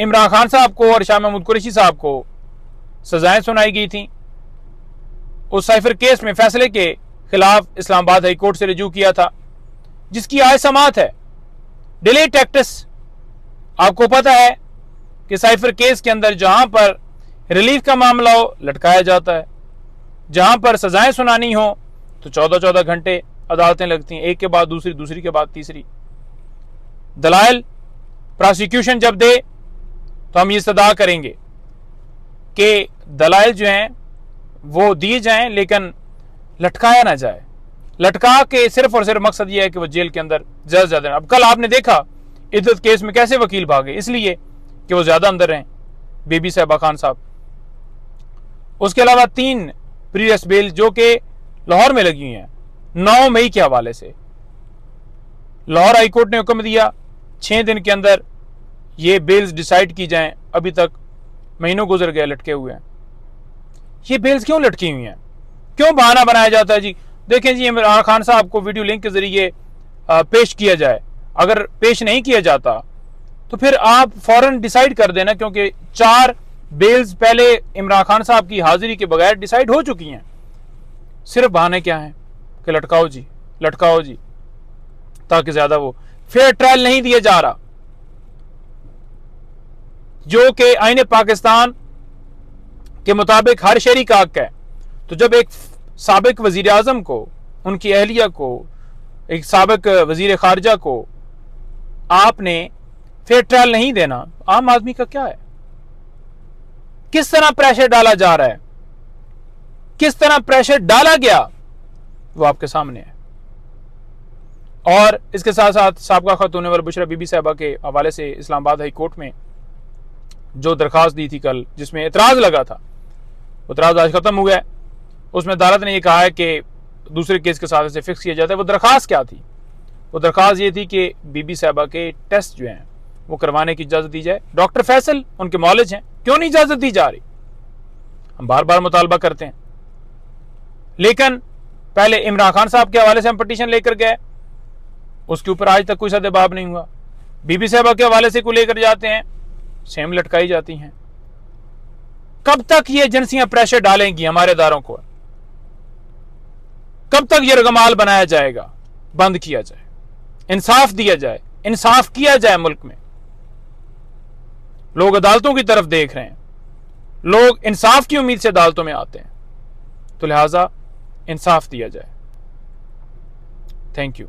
इमरान खान साहब को और शाह महमूद कुरैशी साहब को सजाएं सुनाई गई थी। उस साइफर केस में फैसले के खिलाफ इस्लामाबाद हाई कोर्ट से रजू किया था, जिसकी आय समात है डिले टैक्टिस। आपको पता है कि साइफर केस के अंदर जहां पर रिलीफ का मामला हो लटकाया जाता है, जहां पर सजाएं सुनानी हो तो 14-14 घंटे अदालतें लगती हैं, एक के बाद दूसरी, दूसरी के बाद तीसरी। दलाइल प्रोसिक्यूशन जब दे तो हम ये इस्तदा करेंगे कि दलाइल जो हैं वो दिए जाएं, लेकिन लटकाया ना जाए। लटका के सिर्फ और सिर्फ मकसद ये है कि वो जेल के अंदर ज्यादा ज्यादा। अब कल आपने देखा इद्दत केस में कैसे वकील भागे, इसलिए कि वो ज्यादा अंदर रहें, बेबी साहिबा खान साहब। उसके अलावा 3 प्रीवियस बेल जो कि लाहौर में लगी हुई हैं 9 मई के हवाले से। लाहौर हाईकोर्ट ने हुक्म दिया 6 दिन के अंदर ये बेल्स डिसाइड की जाएं। अभी तक महीनों गुजर गए, लटके हुए हैं। ये बेल्स क्यों लटकी हुई हैं? क्यों बहाना बनाया जाता है? जी देखें जी, इमरान खान साहब को वीडियो लिंक के जरिए पेश किया जाए। अगर पेश नहीं किया जाता तो फिर आप फौरन डिसाइड कर देना, क्योंकि 4 बेल्स पहले इमरान खान साहब की हाजिरी के बगैर डिसाइड हो चुकी हैं। सिर्फ बहाने क्या हैं कि लटकाओ जी, लटकाओ जी, ताकि ज्यादा वो फेयर ट्रायल नहीं दिया जा रहा, जो कि आईने पाकिस्तान के मुताबिक हर शहरी का हक है। तो जब एक साबिक वजीर आजम को, उनकी अहलिया को, एक साबिक वजीर खारजा को आपने फेयर ट्रायल नहीं देना, आम आदमी का क्या है? किस तरह प्रेशर डाला जा रहा है, किस तरह प्रेशर डाला गया, वो आपके सामने है। और इसके साथ साथ साबका खातून वल बुशरा बीबी साहिबा के हवाले से इस्लामाबाद हाई कोर्ट में जो दरखास्त दी थी कल, जिसमें एतराज लगा था, वो एतराज आज खत्म हुआ है। उसमें अदालत ने यह कहा है कि दूसरे केस के साथ इसे फिक्स किया जाता है। वो दरखास्त क्या थी? वो दरखास्त ये थी कि बीबी साहिबा के टेस्ट जो हैं वो करवाने की इजाजत दी जाए। डॉक्टर फैसल उनके मौलिज हैं, क्यों नहीं इजाजत दी जा रही? हम बार बार मुतालबा करते हैं, लेकिन पहले इमरान खान साहब के हवाले से हम पटिशन लेकर गए, उसके ऊपर आज तक कोई सदबाब नहीं हुआ। बीबी साहिबा के हवाले से को लेकर जाते हैं, सेम लटकाई जाती हैं। कब तक ये एजेंसियां प्रेशर डालेंगी हमारे इदारों को? कब तक ये रगमाल बनाया जाएगा? बंद किया जाए, इंसाफ दिया जाए, इंसाफ किया जाए। मुल्क में लोग अदालतों की तरफ देख रहे हैं, लोग इंसाफ की उम्मीद से अदालतों में आते हैं, तो लिहाजा इंसाफ दिया जाए। Thank you.